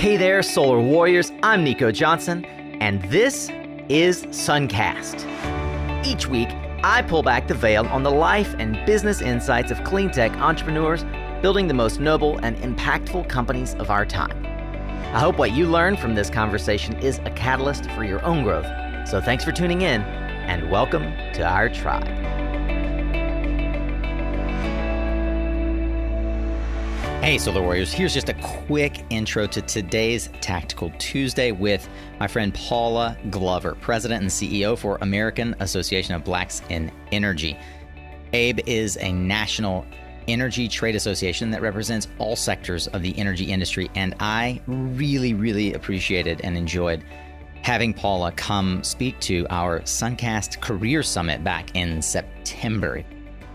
Hey there, Solar Warriors. I'm Nico Johnson, and this is SunCast. Each week, I pull back the veil on the life and business insights of clean tech entrepreneurs building the most noble and impactful companies of our time. I hope what you learn from this conversation is a catalyst for your own growth. So thanks for tuning in, and welcome to our tribe. Hey, Solar Warriors, here's just a quick intro to today's Tactical Tuesday with my friend Paula Glover, President and CEO for American Association of Blacks in Energy. AABE is a national energy trade association that represents all sectors of the energy industry, and I really appreciated and enjoyed having Paula come speak to our SunCast Career Summit back in September.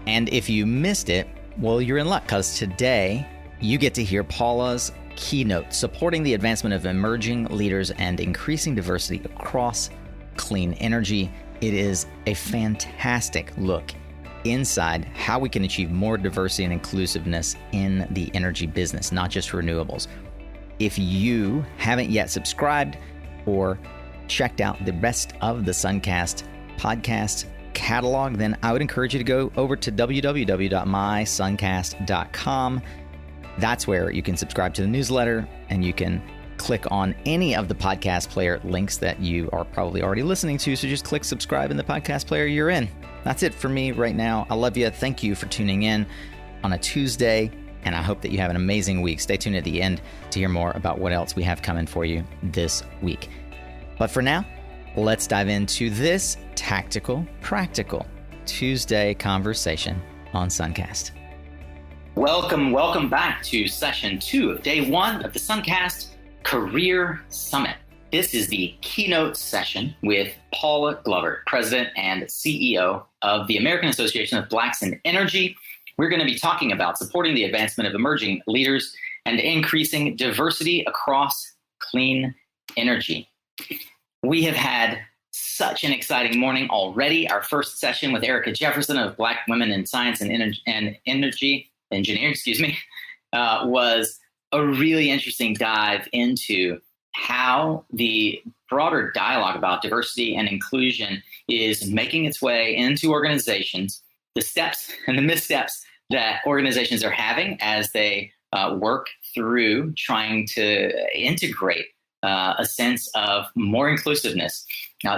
And if you missed it, well, you're in luck, because today you get to hear Paula's keynote supporting the advancement of emerging leaders and increasing diversity across clean energy. It is a fantastic look inside how we can achieve more diversity and inclusiveness in the energy business, not just renewables. If you haven't yet subscribed or checked out the rest of the SunCast podcast catalog, then I would encourage you to go over to www.mysuncast.com. That's where you can subscribe to the newsletter, and you can click on any of the podcast player links that you are probably already listening to. So just click subscribe in the podcast player you're in. That's it for me right now. I love you. Thank you for tuning in on a Tuesday, and I hope that you have an amazing week. Stay tuned at the end to hear more about what else we have coming for you this week. But for now, let's dive into this Tactical Practical Tuesday conversation on SunCast. Welcome back to session 2 of day 1 of the SunCast Career Summit. This is the keynote session with Paula Glover, President and CEO of the American Association of Blacks in Energy. We're going to be talking about supporting the advancement of emerging leaders and increasing diversity across clean energy. We have had such an exciting morning already. Our first session with Erica Jefferson of Black Women in Science and Energy Engineering, was a really interesting dive into how the broader dialogue about diversity and inclusion is making its way into organizations, the steps and the missteps that organizations are having as they work through trying to integrate a sense of more inclusiveness,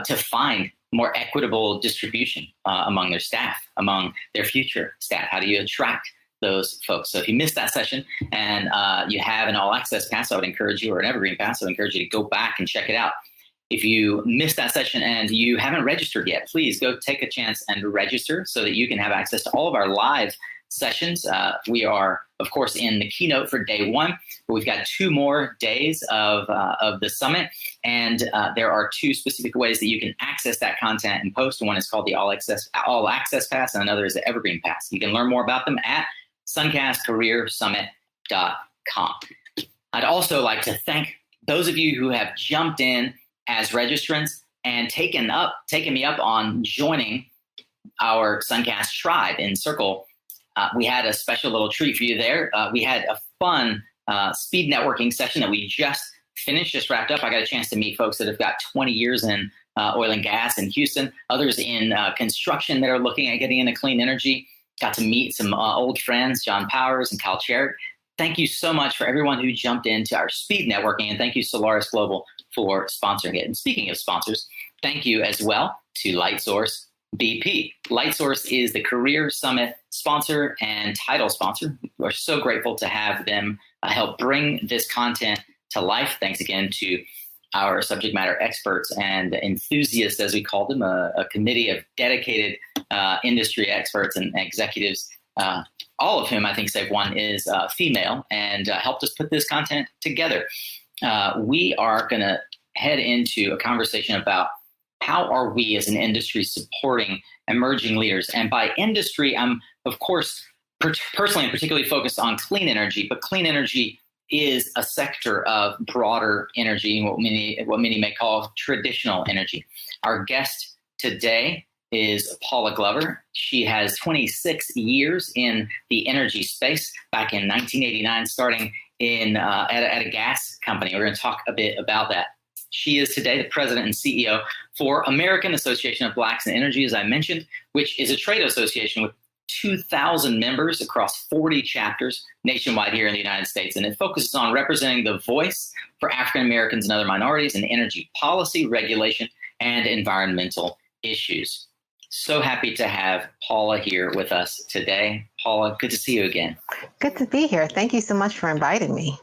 to find more equitable distribution among their staff, among their future staff. How do you attract those folks? So if you missed that session and you have an all-access pass, I would encourage you, or an evergreen pass, I would encourage you to go back and check it out. If you missed that session and you haven't registered yet, please go take a chance and register so that you can have access to all of our live sessions. We are, of course, in the keynote for day 1, but we've got 2 more days of the summit, and there are 2 specific ways that you can access that content and post. One is called the All Access Pass, and another is the Evergreen Pass. You can learn more about them at suncastcareersummit.com. I'd also like to thank those of you who have jumped in as registrants and taken me up on joining our SunCast tribe in Circle. We had a special little treat for you there. We had a fun speed networking session that we just wrapped up. I got a chance to meet folks that have got 20 years in oil and gas in Houston, others in construction that are looking at getting into clean energy. Got to meet some old friends, John Powers and Kyle Cherrick. Thank you so much for everyone who jumped into our speed networking, and thank you, Solaris Global, for sponsoring it. And speaking of sponsors, thank you as well to Lightsource BP. Lightsource is the Career Summit sponsor and title sponsor. We're so grateful to have them help bring this content to life. Thanks again to our subject matter experts and enthusiasts, as we call them, a committee of dedicated industry experts and executives, all of whom, I think save one, is female, and helped us put this content together. We are going to head into a conversation about how are we as an industry supporting emerging leaders. And by industry, I'm, of course, personally and particularly focused on clean energy, but clean energy is a sector of broader energy, what many may call traditional energy. Our guest today is Paula Glover. She has 26 years in the energy space, back in 1989, starting at a gas company. We're going to talk a bit about that. She is today the president and CEO for American Association of Blacks in Energy, as I mentioned, which is a trade association with 2,000 members across 40 chapters nationwide here in the United States. And it focuses on representing the voice for African Americans and other minorities in energy policy, regulation, and environmental issues. So happy to have Paula here with us today. Paula, good to see you again. Good to be here. Thank you so much for inviting me.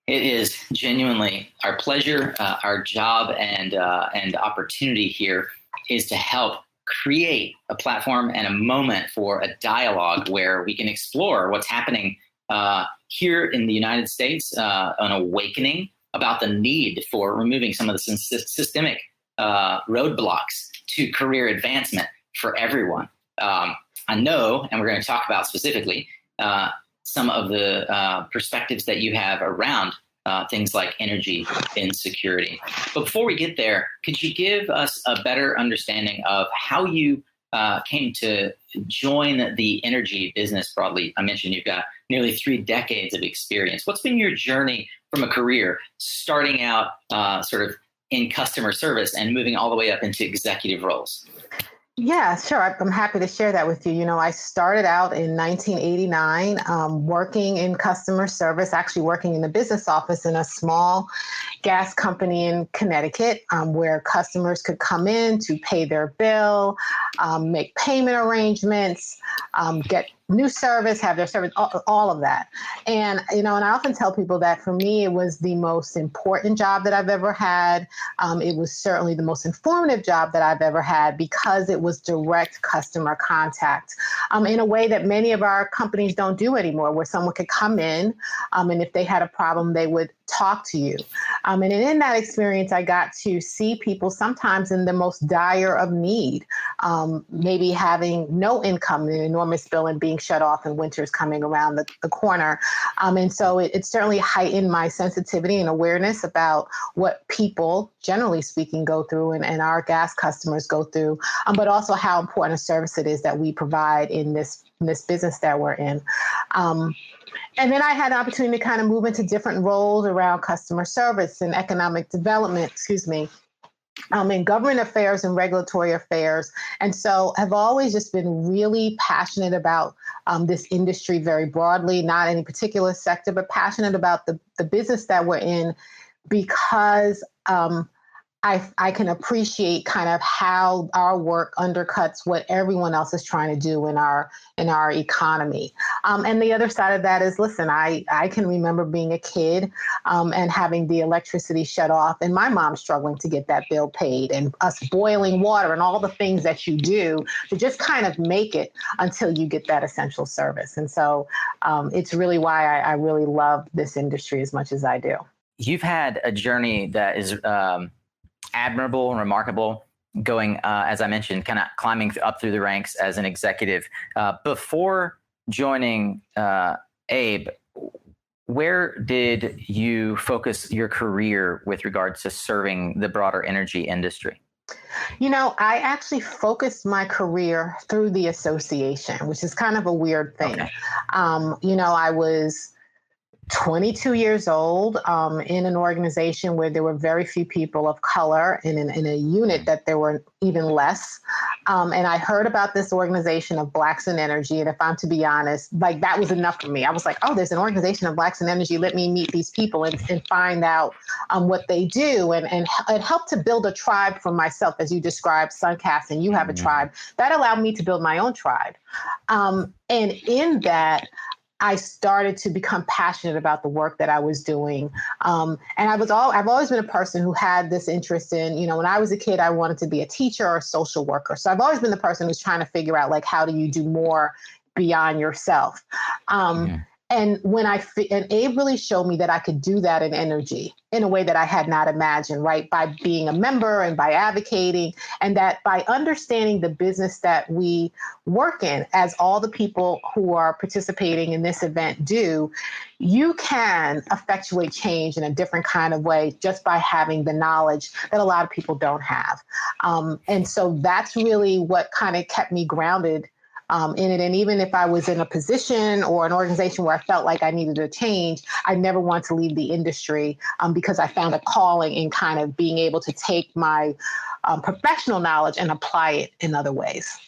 It is genuinely our pleasure. Our job and opportunity here is to help create a platform and a moment for a dialogue where we can explore what's happening here in the United States, an awakening about the need for removing some of the systemic roadblocks to career advancement for everyone. I know, and we're going to talk about specifically, some of the perspectives that you have around things like energy insecurity. But before we get there, could you give us a better understanding of how you came to join the energy business broadly? I mentioned you've got nearly 3 decades of experience. What's been your journey from a career starting out sort of in customer service and moving all the way up into executive roles? Yeah, sure. I'm happy to share that with you. You know, I started out in 1989 working in customer service, actually working in the business office in a small gas company in Connecticut, where customers could come in to pay their bill, make payment arrangements, get new service, have their service, all of that. And, you know, and I often tell people that for me, it was the most important job that I've ever had. It was certainly the most informative job that I've ever had because it was direct customer contact in a way that many of our companies don't do anymore, where someone could come in and if they had a problem, they would talk to you. And in that experience, I got to see people sometimes in the most dire of need, maybe having no income, an enormous bill, and being shut off and winter's coming around the corner. And so it certainly heightened my sensitivity and awareness about what people, generally speaking, go through and our gas customers go through, but also how important a service it is that we provide in this business that we're in. And then I had an opportunity to kind of move into different roles around customer service and economic development, in government affairs and regulatory affairs. And so I've always just been really passionate about this industry very broadly, not any particular sector, but passionate about the business that we're in because I can appreciate kind of how our work undercuts what everyone else is trying to do in our economy. And the other side of that is, listen, I can remember being a kid and having the electricity shut off and my mom struggling to get that bill paid and us boiling water and all the things that you do to just kind of make it until you get that essential service. And so it's really why I really love this industry as much as I do. You've had a journey that is admirable and remarkable, going, as I mentioned, kind of climbing up through the ranks as an executive. Before joining AABE, where did you focus your career with regards to serving the broader energy industry? You know, I actually focused my career through the association, which is kind of a weird thing. Okay. You know, I was 22 years old in an organization where there were very few people of color in a unit that there were even less. And I heard about this organization of Blacks in Energy. And if I'm to be honest, like that was enough for me. I was like, oh, there's an organization of Blacks in Energy. Let me meet these people and find out what they do. And it helped to build a tribe for myself, as you described, SunCast, and you have a tribe. That allowed me to build my own tribe. And in that, I started to become passionate about the work that I was doing. And I've always been a person who had this interest in, you know, when I was a kid, I wanted to be a teacher or a social worker. So I've always been the person who's trying to figure out, like, how do you do more beyond yourself? And and Abe really showed me that I could do that in energy in a way that I had not imagined, right? By being a member and by advocating, and that by understanding the business that we work in, as all the people who are participating in this event do, you can effectuate change in a different kind of way just by having the knowledge that a lot of people don't have. And so that's really what kind of kept me grounded in it. And even if I was in a position or an organization where I felt like I needed a change, I never wanted to leave the industry because I found a calling in kind of being able to take my professional knowledge and apply it in other ways.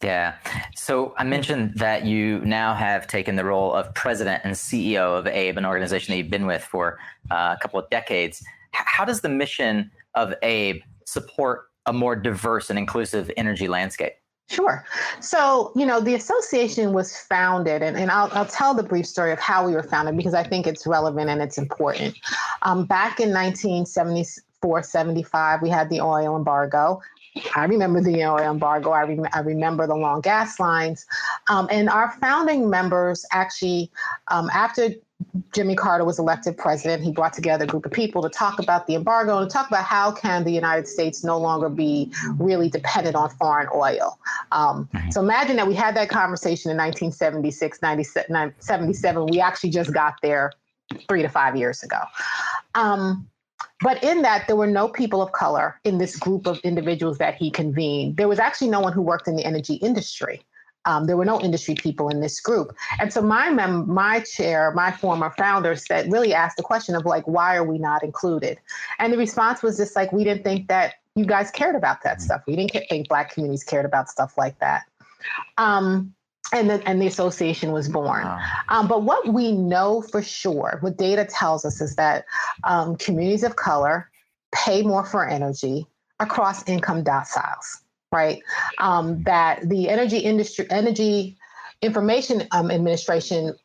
Yeah. So I mentioned that you now have taken the role of president and CEO of AABE, an organization that you've been with for a couple of decades. How does the mission of AABE support a more diverse and inclusive energy landscape? Sure. So, the association was founded, and I'll tell the brief story of how we were founded because I think it's relevant and it's important. Back in 1974, 75, we had the oil embargo. I remember the oil embargo. I remember the long gas lines. And our founding members actually, after Jimmy Carter was elected president, he brought together a group of people to talk about the embargo and talk about how can the United States no longer be really dependent on foreign oil. So imagine that we had that conversation in 1976, 77. We actually just got there 3 to 5 years ago. But in that, there were no people of color in this group of individuals that he convened. There was actually no one who worked in the energy industry. There were no industry people in this group. And so my chair, my former founder said, really asked the question of why are we not included? And the response was just we didn't think that you guys cared about that stuff. We didn't think Black communities cared about stuff like that. And the association was born. Wow. But what we know for sure, what data tells us is that communities of color pay more for energy across income deciles, right? That the Energy Information Administration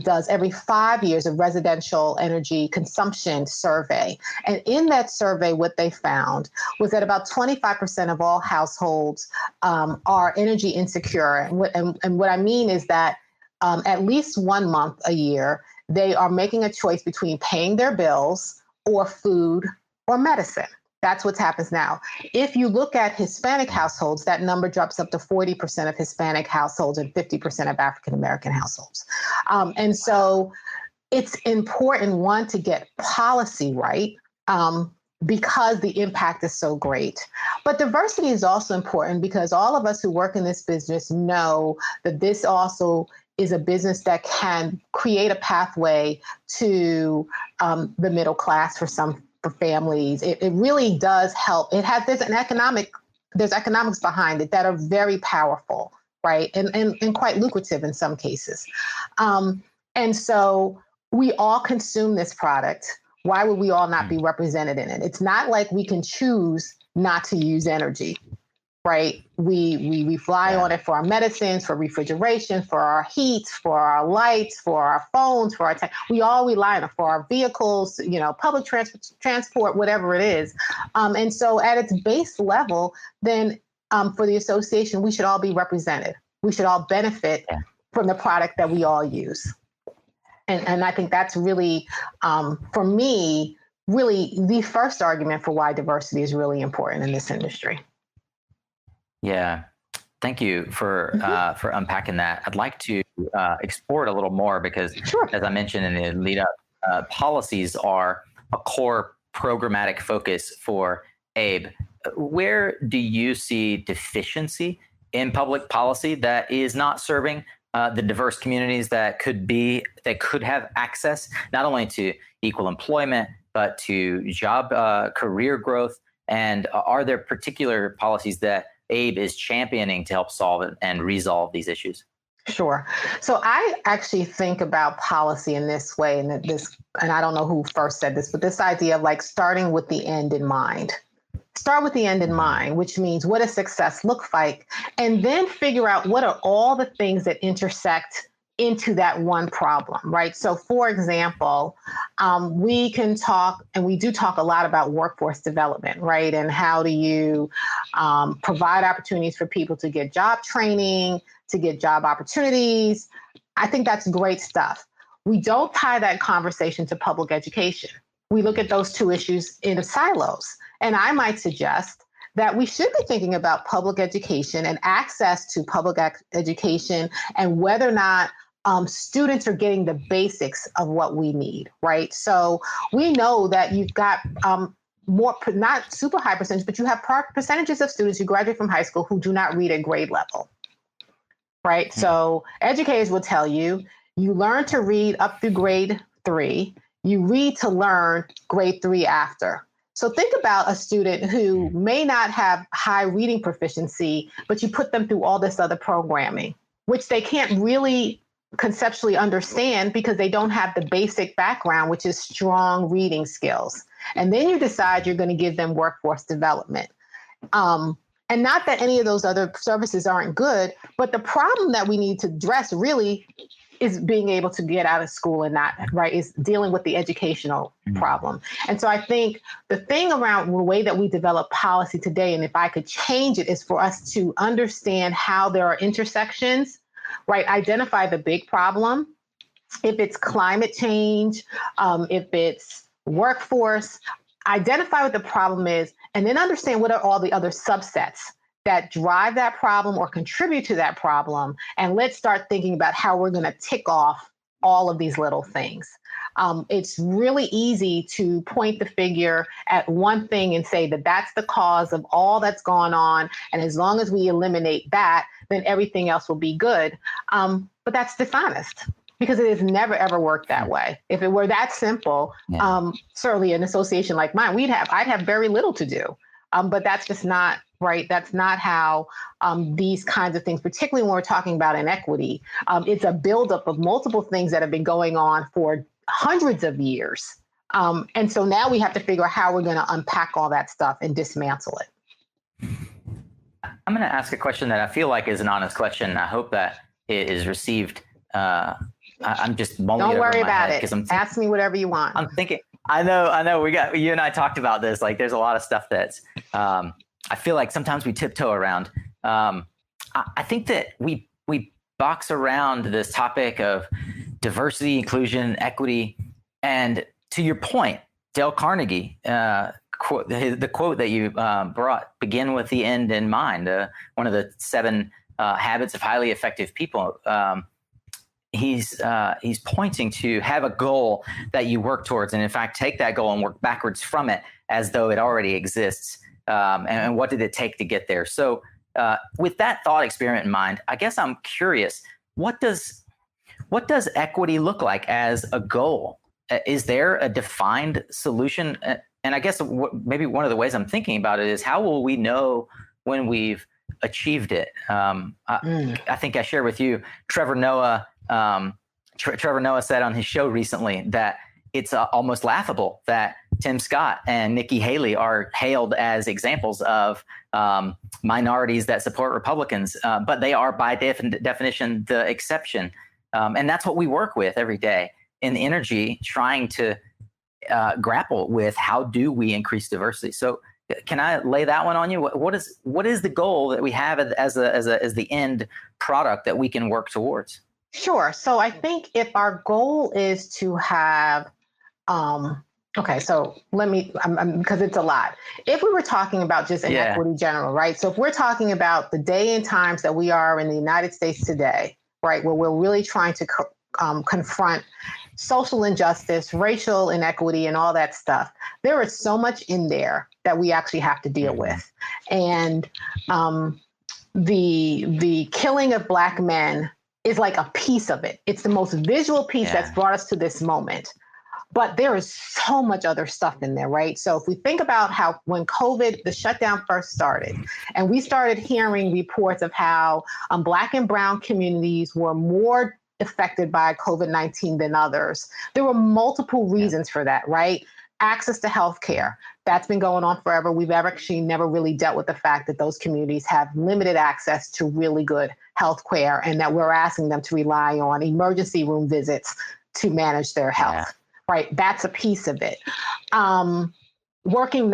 does every 5 years a residential energy consumption survey. And in that survey, what they found was that about 25% of all households are energy insecure. And what I mean is that at least 1 month a year, they are making a choice between paying their bills or food or medicine. That's what happens now. If you look at Hispanic households, that number drops up to 40% of Hispanic households and 50% of African-American households. And so it's important, one, to get policy right because the impact is so great. But diversity is also important because all of us who work in this business know that this also is a business that can create a pathway to the middle class for families. It really does help. There's economics behind it that are very powerful, right? And quite lucrative in some cases. And so we all consume this product. Why would we all not be represented in it? It's not like we can choose not to use energy, right? We rely on it for our medicines, for refrigeration, for our heat, for our lights, for our phones, for our tech. We all rely on it for our vehicles, public transport, whatever it is. And so at its base level, then for the association, we should all be represented. We should all benefit from the product that we all use. And I think that's really, for me, really the first argument for why diversity is really important in this industry. Yeah. Thank you for unpacking that. I'd like to explore it a little more because, as I mentioned in the lead up, policies are a core programmatic focus for AABE. Where do you see deficiency in public policy that is not serving the diverse communities that could have access not only to equal employment, but to job career growth? And are there particular policies that AABE is championing to help solve it and resolve these issues? Sure. So I actually think about policy in this way, and I don't know who first said this, but this idea of starting with the end in mind. Start with the end in mind, which means what does success look like? And then figure out what are all the things that intersect into that one problem, right? So for example, we can talk, and we do talk a lot about workforce development, right? And how do you provide opportunities for people to get job training, to get job opportunities? I think that's great stuff. We don't tie that conversation to public education. We look at those two issues in silos. And I might suggest that we should be thinking about public education and access to public education and whether or not students are getting the basics of what we need, right? So we know that you've got more, not super high percentage, but you have percentages of students who graduate from high school who do not read at grade level. right? So educators will tell you, you learn to read up through grade 3, you read to learn grade 3 after. So think about a student who may not have high reading proficiency, but you put them through all this other programming, which they can't really conceptually understand because they don't have the basic background, which is strong reading skills. And then you decide you're going to give them workforce development. And not that any of those other services aren't good, but the problem that we need to address really is being able to get out of school and not, right, is dealing with the educational problem. And so I think the thing around the way that we develop policy today, and if I could change it, is for us to understand how there are intersections, right? Identify the big problem. If it's climate change, if it's workforce, identify what the problem is, and then understand what are all the other subsets that drive that problem or contribute to that problem. And let's start thinking about how we're going to tick off all of these little things. It's really easy to point the finger at one thing and say that that's the cause of all that's gone on. And as long as we eliminate that, then everything else will be good. But that's dishonest, because it has never, ever worked that way. If it were that simple, certainly an association like mine, I'd have very little to do. But that's just not right. That's not how these kinds of things, particularly when we're talking about inequity, it's a buildup of multiple things that have been going on for hundreds of years. And so now we have to figure out how we're going to unpack all that stuff and dismantle it. I'm going to ask a question that I feel like is an honest question. I hope that it is received. I'm just mulling it over my head. Don't worry about it. Ask me whatever you want. I'm thinking. I know. You and I talked about this. Like, there's a lot of stuff that's. I feel like sometimes we tiptoe around. I think that we box around this topic of diversity, inclusion, equity, and to your point, Dale Carnegie. The quote that you brought, begin with the end in mind. One of the 7 habits of highly effective people. He's pointing to have a goal that you work towards, and in fact, take that goal and work backwards from it as though it already exists. And what did it take to get there? So with that thought experiment in mind, I guess I'm curious, what does equity look like as a goal? Is there a defined solution? And I guess maybe one of the ways I'm thinking about it is, how will we know when we've achieved it? I think I shared with you, Trevor Noah said on his show recently that it's almost laughable that Tim Scott and Nikki Haley are hailed as examples of minorities that support Republicans, but they are by definition the exception. And that's what we work with every day in energy, trying to grapple with how do we increase diversity. So can I lay that one on you? What is the goal that we have as the end product that we can work towards? Sure. So I think if our goal is to have, okay, so let me, because it's a lot. If we were talking about just inequity general, right? So if we're talking about the day and times that we are in the United States today, right, where we're really trying to confront social injustice, racial inequity, and all that stuff, there is so much in there that we actually have to deal with. And the killing of Black men is like a piece of it. It's the most visual piece that's brought us to this moment. But there is so much other stuff in there, right? So if we think about how when COVID, the shutdown first started, and we started hearing reports of how Black and brown communities were more affected by COVID-19 than others, there were multiple reasons for that, right? Access to healthcare. That's been going on forever. We've actually never really dealt with the fact that those communities have limited access to really good health care, and that we're asking them to rely on emergency room visits to manage their health, right? That's a piece of it. Working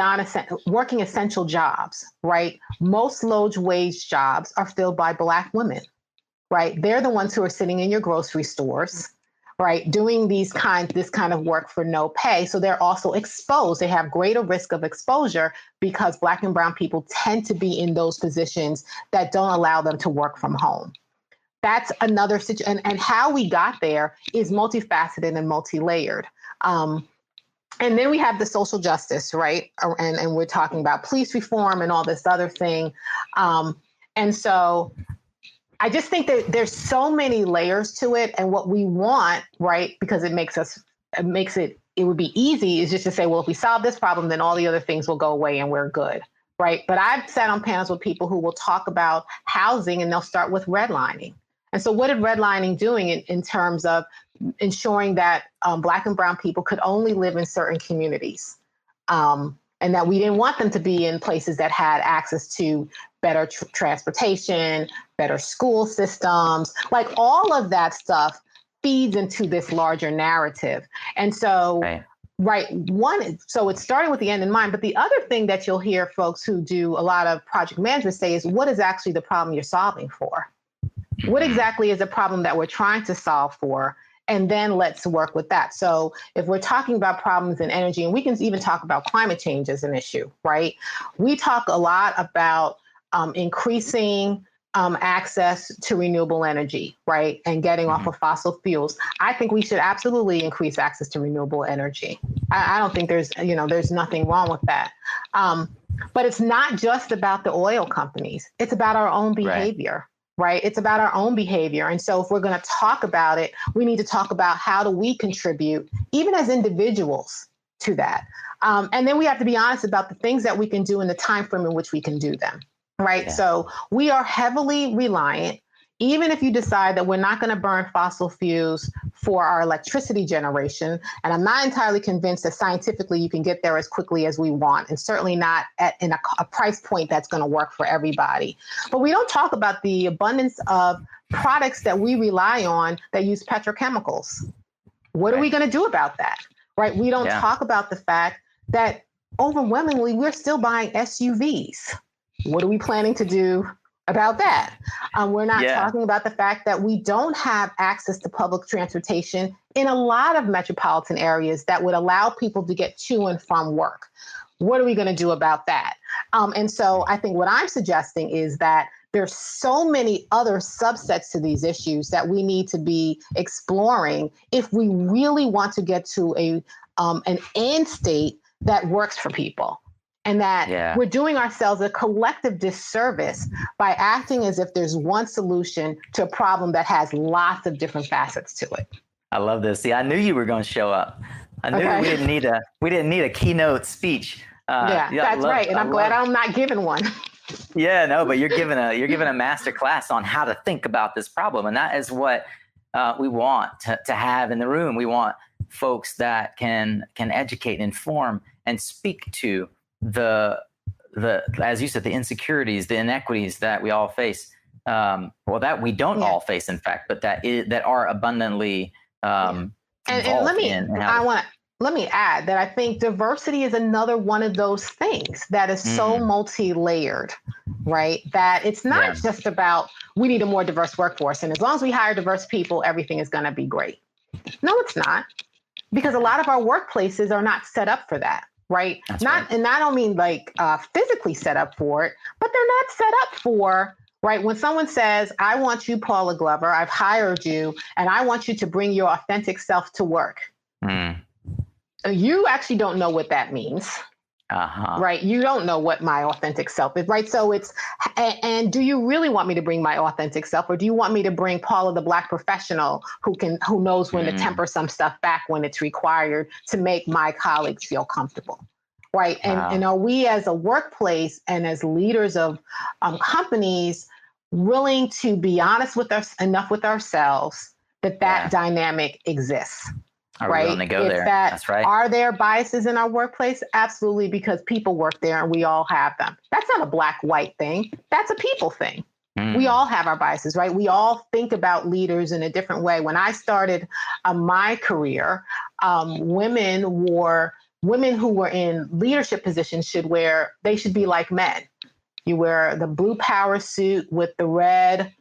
essential jobs, right? Most low-wage jobs are filled by Black women, right? They're the ones who are sitting in your grocery stores, right, doing this kind of work for no pay. So they're also exposed. They have greater risk of exposure because Black and brown people tend to be in those positions that don't allow them to work from home. That's another situation. And how we got there is multifaceted and multi-layered. And then we have the social justice, right? And we're talking about police reform and all this other thing. And so I just think that there's so many layers to it, and what we want, right? Because it would be easy is just to say, well, if we solve this problem, then all the other things will go away and we're good, right? But I've sat on panels with people who will talk about housing and they'll start with redlining. And so what is redlining doing in terms of ensuring that Black and brown people could only live in certain communities? And that we didn't want them to be in places that had access to better transportation, better school systems, like all of that stuff feeds into this larger narrative. And so, so it's starting with the end in mind. But the other thing that you'll hear folks who do a lot of project management say is, what is actually the problem you're solving for? What exactly is the problem that we're trying to solve for? And then let's work with that. So if we're talking about problems in energy, and we can even talk about climate change as an issue, right? We talk a lot about increasing access to renewable energy, right? And getting off of fossil fuels. I think we should absolutely increase access to renewable energy. I don't think there's nothing wrong with that. But it's not just about the oil companies. It's about our own behavior. Right. It's about our own behavior. And so if we're going to talk about it, we need to talk about how do we contribute, even as individuals, to that. And then we have to be honest about the things that we can do in the time frame in which we can do them. Right. Yeah. So we are heavily reliant, even if you decide that we're not going to burn fossil fuels for our electricity generation. And I'm not entirely convinced that scientifically you can get there as quickly as we want, and certainly not in a price point that's going to work for everybody. But we don't talk about the abundance of products that we rely on that use petrochemicals. What are we going to do about that? Right? We don't talk about the fact that overwhelmingly we're still buying SUVs. What are we planning to do about that? We're not talking about the fact that we don't have access to public transportation in a lot of metropolitan areas that would allow people to get to and from work. What are we going to do about that? And so I think what I'm suggesting is that there's so many other subsets to these issues that we need to be exploring if we really want to get to an end state that works for people. And that we're doing ourselves a collective disservice by acting as if there's one solution to a problem that has lots of different facets to it. I love this. See, I knew you were going to show up. I knew we didn't need a keynote speech. That's right. And I'm glad I'm not giving one. Yeah, no, but you're giving a master class on how to think about this problem. And that is what we want to have in the room. We want folks that can educate, inform, and speak to the as you said, the insecurities, the inequities that we all face, that we don't all face, in fact, but that are abundantly and let me add that I think diversity is another one of those things that is so multi-layered, right? That it's not just about we need a more diverse workforce, and as long as we hire diverse people, everything is going to be great. No, it's not, because a lot of our workplaces are not set up for that. Right. And I don't mean like physically set up for it, but they're not set up for, right. When someone says, I want you, Paula Glover, I've hired you, and I want you to bring your authentic self to work. You actually don't know what that means. Right. You don't know what my authentic self is. Right. So and do you really want me to bring my authentic self, or do you want me to bring Paula, the Black professional who knows when to temper some stuff back when it's required to make my colleagues feel comfortable? Right. And are we as a workplace and as leaders of companies willing to be honest with us enough with ourselves that dynamic exists? Are we willing to go there? That's right. Are there biases in our workplace? Absolutely, because people work there and we all have them. That's not a black-white thing. That's a people thing. We all have our biases, right? We all think about leaders in a different way. When I started my career, women who were in leadership positions should be like men. You wear the blue power suit with the red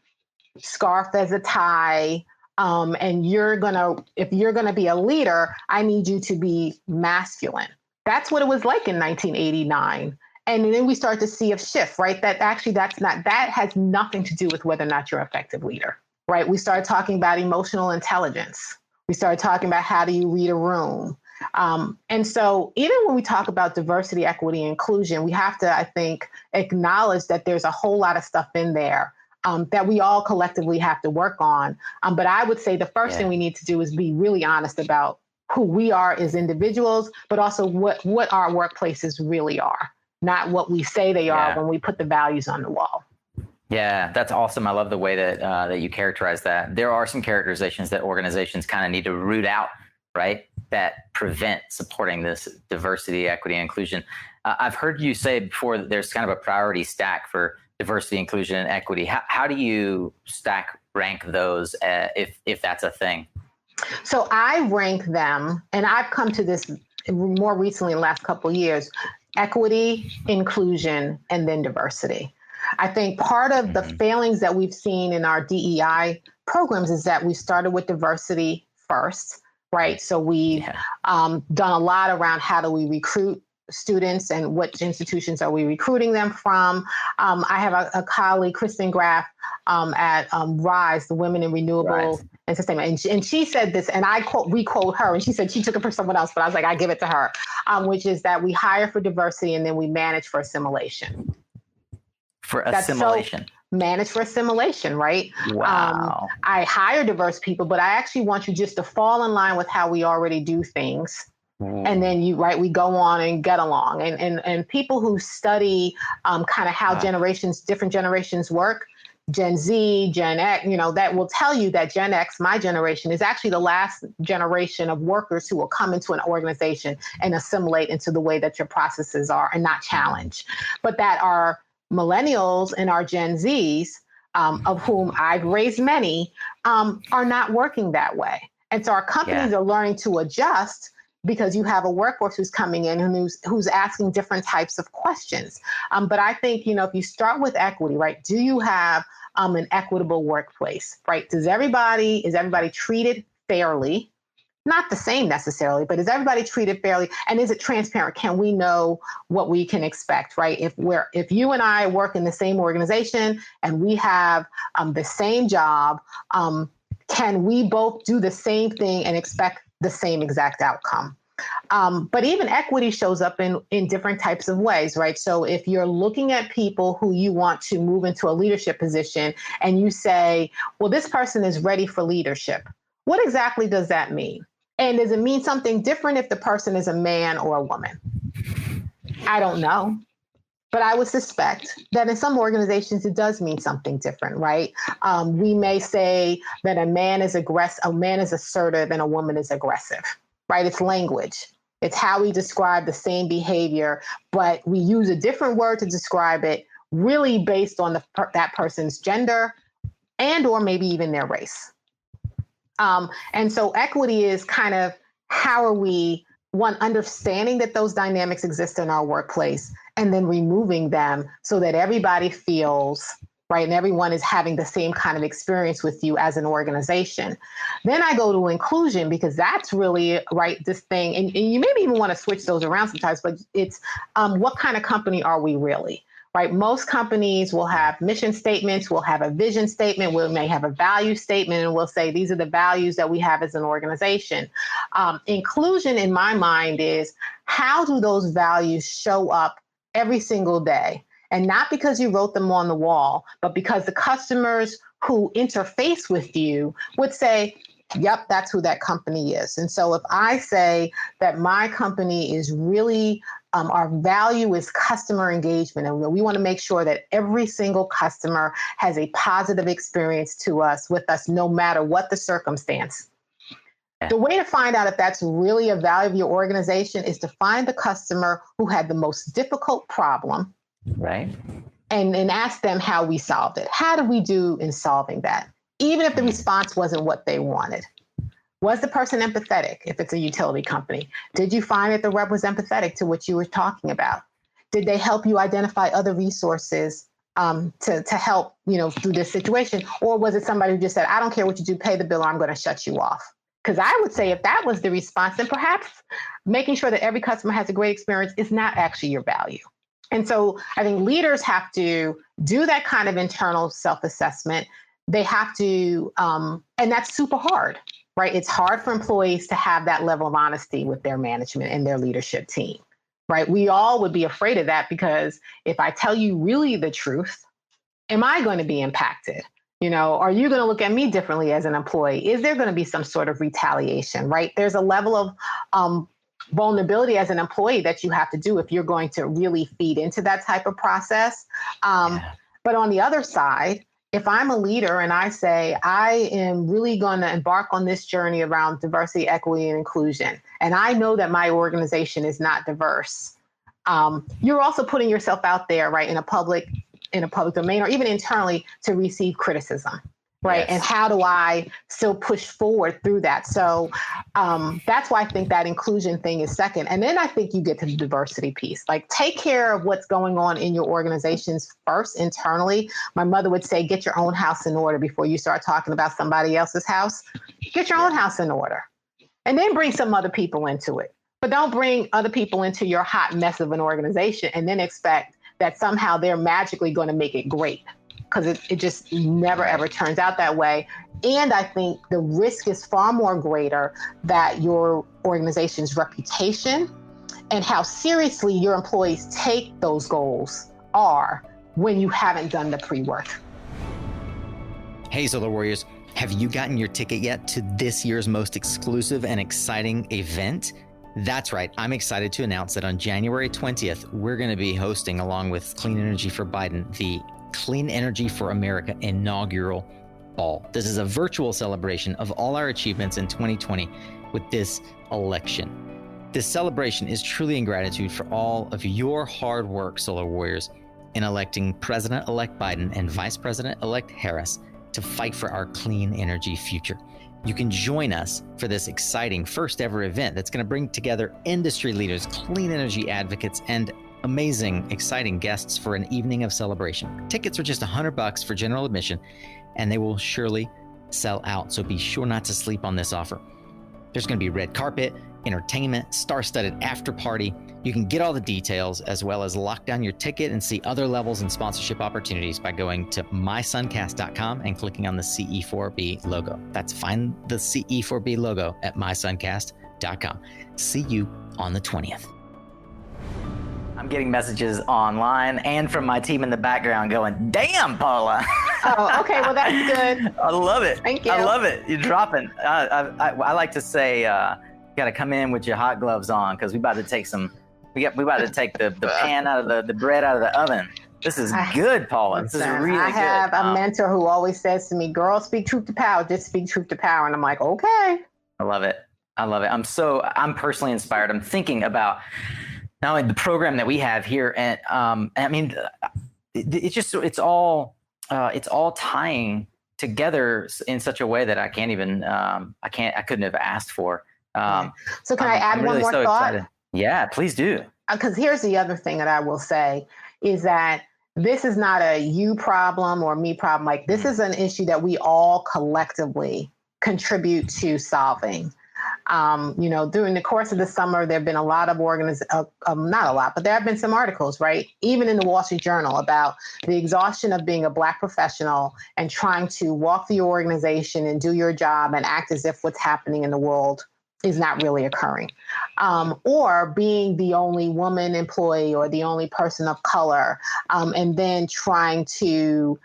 scarf as a tie. And if you're gonna be a leader, I need you to be masculine. That's what it was like in 1989. And then we start to see a shift, right? That has nothing to do with whether or not you're an effective leader, right? We started talking about emotional intelligence. We started talking about how do you read a room. And so even when we talk about diversity, equity, and inclusion, we have to, I think, acknowledge that there's a whole lot of stuff in there that we all collectively have to work on. But I would say the first thing we need to do is be really honest about who we are as individuals, but also what our workplaces really are, not what we say they are when we put the values on the wall. Yeah, that's awesome. I love the way that that you characterize that. There are some characterizations that organizations kind of need to root out, right, that prevent supporting this diversity, equity, and inclusion. I've heard you say before that there's kind of a priority stack for diversity, inclusion, and equity. How do you stack rank those if that's a thing? So I rank them, and I've come to this more recently in the last couple of years: equity, inclusion, and then diversity. I think part of the failings that we've seen in our DEI programs is that we started with diversity first, right? So we've done a lot around how do we recruit students and what institutions are we recruiting them from. I have a colleague, Kristen Graff, at RISE, the Women in Renewable and Sustainable, and she said this, and I requote her, and she said she took it from someone else, but I was like, I give it to her, which is that we hire for diversity and then we manage for assimilation. Manage for assimilation, right? Wow. I hire diverse people, but I actually want you just to fall in line with how we already do things. And then we go on and get along. And people who study kind of how different generations work, Gen Z, Gen X, that will tell you that Gen X, my generation, is actually the last generation of workers who will come into an organization and assimilate into the way that your processes are and not challenge. But that our millennials and our Gen Zs, of whom I've raised many, are not working that way. And so our companies are learning to adjust, because you have a workforce who's coming in and who's asking different types of questions. But I think, if you start with equity, right? Do you have an equitable workplace, right? Is everybody treated fairly? Not the same necessarily, but is everybody treated fairly? And is it transparent? Can we know what we can expect, right? If you and I work in the same organization and we have the same job, can we both do the same thing and expect the same exact outcome? But even equity shows up in different types of ways, right? So if you're looking at people who you want to move into a leadership position and you say, well, this person is ready for leadership, what exactly does that mean? And does it mean something different if the person is a man or a woman? I don't know. But I would suspect that in some organizations, it does mean something different, right? We may say that a man is assertive and a woman is aggressive, right? It's language. It's how we describe the same behavior, but we use a different word to describe it, really based on that person's gender and or maybe even their race. And so equity is kind of how are we, one, understanding that those dynamics exist in our workplace, and then removing them so that everybody feels right and everyone is having the same kind of experience with you as an organization. Then I go to inclusion, because that's really this thing, and you maybe even want to switch those around sometimes, but it's what kind of company are we really? Right? Most companies will have mission statements, we'll have a vision statement, we may have a value statement, and we'll say, these are the values that we have as an organization. Inclusion, in my mind, is how do those values show up every single day? And not because you wrote them on the wall, but because the customers who interface with you would say, yep, that's who that company is. And so if I say that my company is really, our value is customer engagement, and we want to make sure that every single customer has a positive experience with us, no matter what the circumstance. The way to find out if that's really a value of your organization is to find the customer who had the most difficult problem, right? And ask them how we solved it. How did we do in solving that? Even if the response wasn't what they wanted. Was the person empathetic if it's a utility company? Did you find that the rep was empathetic to what you were talking about? Did they help you identify other resources to help, through this situation? Or was it somebody who just said, I don't care what you do, pay the bill, or I'm going to shut you off? Because I would say if that was the response, then perhaps making sure that every customer has a great experience is not actually your value. And so I think leaders have to do that kind of internal self-assessment. They have to, and that's super hard, right? It's hard for employees to have that level of honesty with their management and their leadership team, right? We all would be afraid of that, because if I tell you really the truth, am I going to be impacted? Are you going to look at me differently as an employee? Is there going to be some sort of retaliation, right? There's a level of vulnerability as an employee that you have to do if you're going to really feed into that type of process. But on the other side, if I'm a leader and I say, I am really going to embark on this journey around diversity, equity, and inclusion, and I know that my organization is not diverse, you're also putting yourself out there, right, in a public domain or even internally to receive criticism, right? Yes. And how do I still push forward through that? So that's why I think that inclusion thing is second. And then I think you get to the diversity piece. Like, take care of what's going on in your organizations first internally. My mother would say, get your own house in order before you start talking about somebody else's house. Get your own house in order. And then bring some other people into it. But don't bring other people into your hot mess of an organization and then expect that somehow they're magically going to make it great, because it just never, ever turns out that way. And I think the risk is far more greater that your organization's reputation and how seriously your employees take those goals are when you haven't done the pre-work. Hey, Solar Warriors, have you gotten your ticket yet to this year's most exclusive and exciting event? That's right. I'm excited to announce that on January 20th, we're going to be hosting, along with Clean Energy for Biden, the Clean Energy for America inaugural ball. This is a virtual celebration of all our achievements in 2020 with this election. This celebration is truly in gratitude for all of your hard work, Solar Warriors, in electing President-elect Biden and Vice President-elect Harris to fight for our clean energy future. You can join us for this exciting first ever event that's going to bring together industry leaders, clean energy advocates, and amazing, exciting guests for an evening of celebration. Tickets are just $100 for general admission, and they will surely sell out. So be sure not to sleep on this offer. There's going to be red carpet, entertainment, star-studded after party. You can get all the details as well as lock down your ticket and see other levels and sponsorship opportunities by going to mysuncast.com and clicking on the CE4B logo. That's find the CE4B logo at mysuncast.com. See you on the 20th. I'm getting messages online and from my team in the background going, damn, Paula. Oh, okay. Well, that's good. I love it. Thank you. I love it. You're dropping. I like to say, you got to come in with your hot gloves on, because we about to take we about to take the pan out of the bread out of the oven. This is good, Paula. This is really good. I have a mentor who always says to me, girl, speak truth to power. Just speak truth to power. And I'm like, okay. I love it. I'm personally inspired. I'm thinking about not only the program that we have here, and I mean, it's all tying together in such a way that I couldn't have asked for. So can I add one more thought? Excited. Yeah, please do. Because here's the other thing that I will say is that this is not a you problem or me problem. Like, this is an issue that we all collectively contribute to solving. During the course of the summer, there have been a lot of not a lot, but there have been some articles, right? Even in the Wall Street Journal, about the exhaustion of being a Black professional and trying to walk through your organization and do your job and act as if what's happening in the world is not really occurring. Or being the only woman employee or the only person of color, and then trying to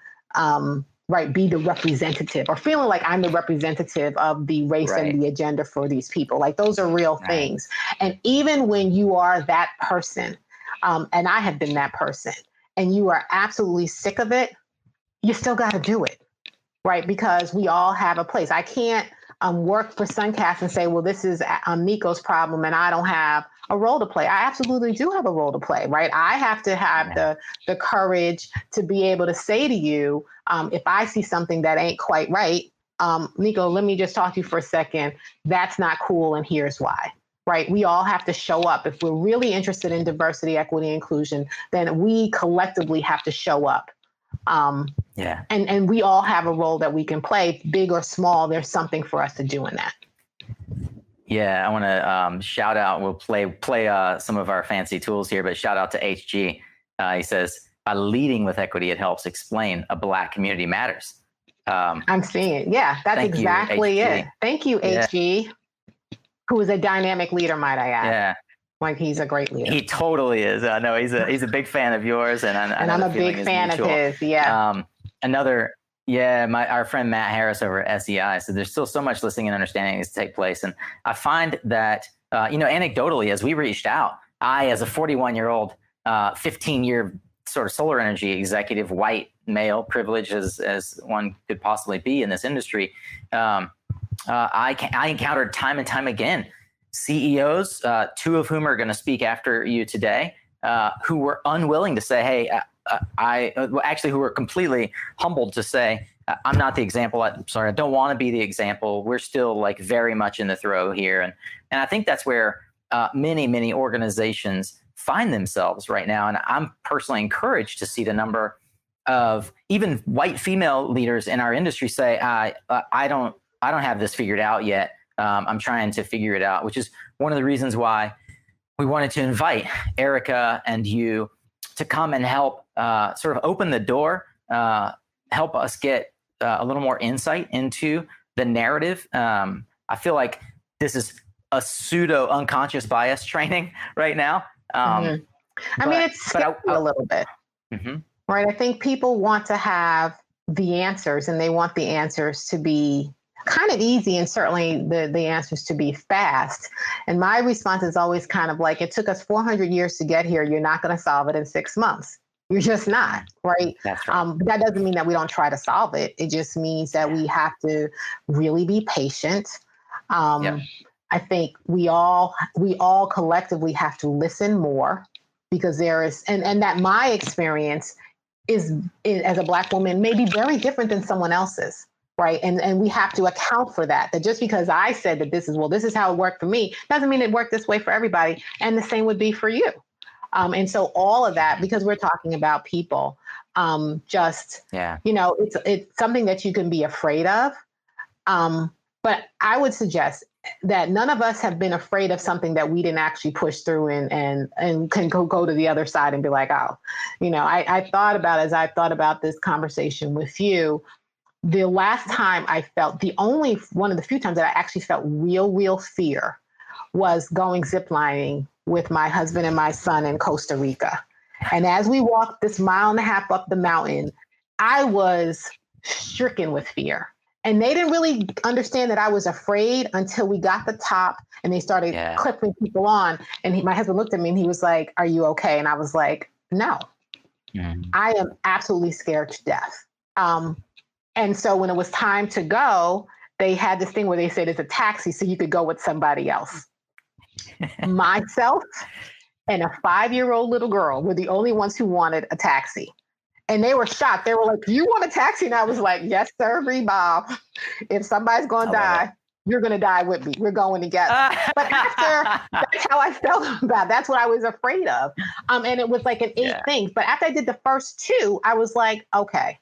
be the representative, or feeling like I'm the representative of the race and the agenda for these people. Like, those are real things. And even when you are that person, and I have been that person, and you are absolutely sick of it, you still got to do it, right? Because we all have a place. I can't work for SunCast and say, well, this is Nico's problem and I don't have a role to play. I absolutely do have a role to play, right? I have to have the courage to be able to say to you, if I see something that ain't quite right, Nico, let me just talk to you for a second. That's not cool, and here's why, right? We all have to show up. If we're really interested in diversity, equity, inclusion, then we collectively have to show up. And we all have a role that we can play, big or small. There's something for us to do in that. Yeah, I want to shout out. We'll play some of our fancy tools here, but shout out to HG. He says, by leading with equity, it helps explain a Black community matters. I'm seeing it. Yeah, that's exactly it. Thank you, HG, who is a dynamic leader, might I add. Yeah. Like, he's a great leader. He totally is. I know he's a big fan of yours, and I'm a big fan of his. Yeah. our friend Matt Harris over at SEI said there's still so much listening and understanding needs to take place. And I find that, anecdotally, as we reached out, I, as a 41-year-old, 15-year sort of solar energy executive, white male, privileged as one could possibly be in this industry, I encountered time and time again CEOs, two of whom are going to speak after you today, who were unwilling to say, hey, who were completely humbled to say, I'm not the example. I'm sorry, I don't want to be the example. We're still like very much in the throw here. And I think that's where many organizations find themselves right now. And I'm personally encouraged to see the number of even white female leaders in our industry say, I don't have this figured out yet. I'm trying to figure it out, which is one of the reasons why we wanted to invite Erica and you to come and help sort of open the door, help us get a little more insight into the narrative. I feel like this is a pseudo unconscious bias training right now. I mean, it's scary a little bit, right? I think people want to have the answers, and they want the answers to be kind of easy, and certainly the answers to be fast. And my response is always kind of like, it took us 400 years to get here. You're not going to solve it in 6 months. You're just not, right? That's right. That doesn't mean that we don't try to solve it. It just means that we have to really be patient. I think we all collectively have to listen more, because there is, and that my experience is as a Black woman may be very different than someone else's, right? And we have to account for that. That just because I said that this is how it worked for me, doesn't mean it worked this way for everybody. And the same would be for you. And so all of that, because we're talking about people, it's something that you can be afraid of. But I would suggest that none of us have been afraid of something that we didn't actually push through and can go to the other side and be like, oh, I thought about this conversation with you. The last time I felt, one of the few times that I actually felt real fear was going ziplining with my husband and my son in Costa Rica. And as we walked this 1.5 miles up the mountain, I was stricken with fear. And they didn't really understand that I was afraid until we got the top and they started clipping people on. And my husband looked at me and he was like, "Are you okay?" And I was like, "No, I am absolutely scared to death." And so when it was time to go, they had this thing where they said it's a taxi, so you could go with somebody else. Myself and a 5-year-old little girl were the only ones who wanted a taxi. And they were shocked. They were like, "You want a taxi?" And I was like, "Yes, sir, Bob. If somebody's going to die, you're going to die with me. We're going together." But that's how I felt about it. That's what I was afraid of. And it was like an 8 things. But after I did the first 2, I was like, okay,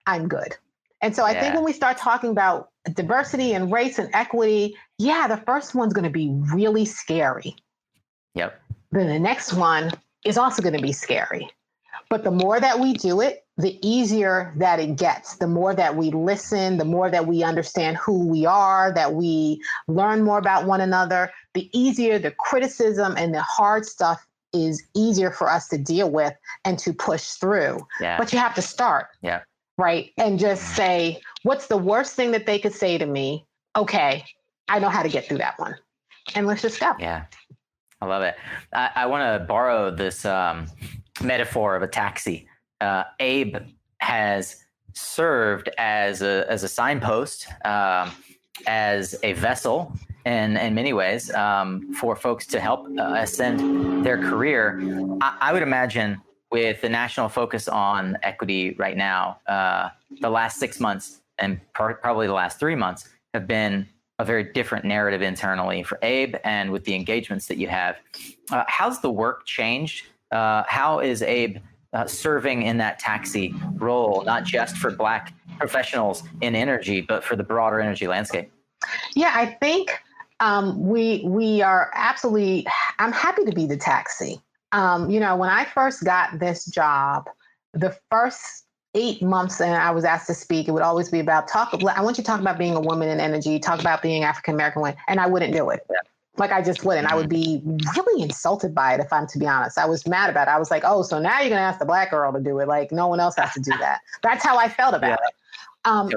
I'm good. And so I think when we start talking about diversity and race and equity, the first one's going to be really scary. Yep. Then the next one is also going to be scary. But the more that we do it, the easier that it gets. The more that we listen, the more that we understand who we are, that we learn more about one another, the easier the criticism and the hard stuff is easier for us to deal with and to push through. Yeah. But you have to start. Yeah. Right. And just say, what's the worst thing that they could say to me? Okay, I know how to get through that one. And let's just go. Yeah. I love it. I want to borrow this metaphor of a taxi. Abe has served as a signpost, as a vessel in many ways, for folks to help ascend their career. I would imagine with the national focus on equity right now, the last 6 months and probably the last 3 months have been a very different narrative internally for Abe, and with the engagements that you have. How's the work changed? How is Abe serving in that taxi role, not just for Black professionals in energy, but for the broader energy landscape? Yeah, I think we are absolutely, I'm happy to be the taxi. When I first got this job, the first 8 months and I was asked to speak, it would always be about I want you to talk about being a woman in energy, talk about being African-American woman, and I wouldn't do it. Like I just wouldn't. I would be really insulted by it if I'm to be honest. I was mad about it. I was like, oh, so now you're going to ask the Black girl to do it. Like no one else has to do that. That's how I felt about it.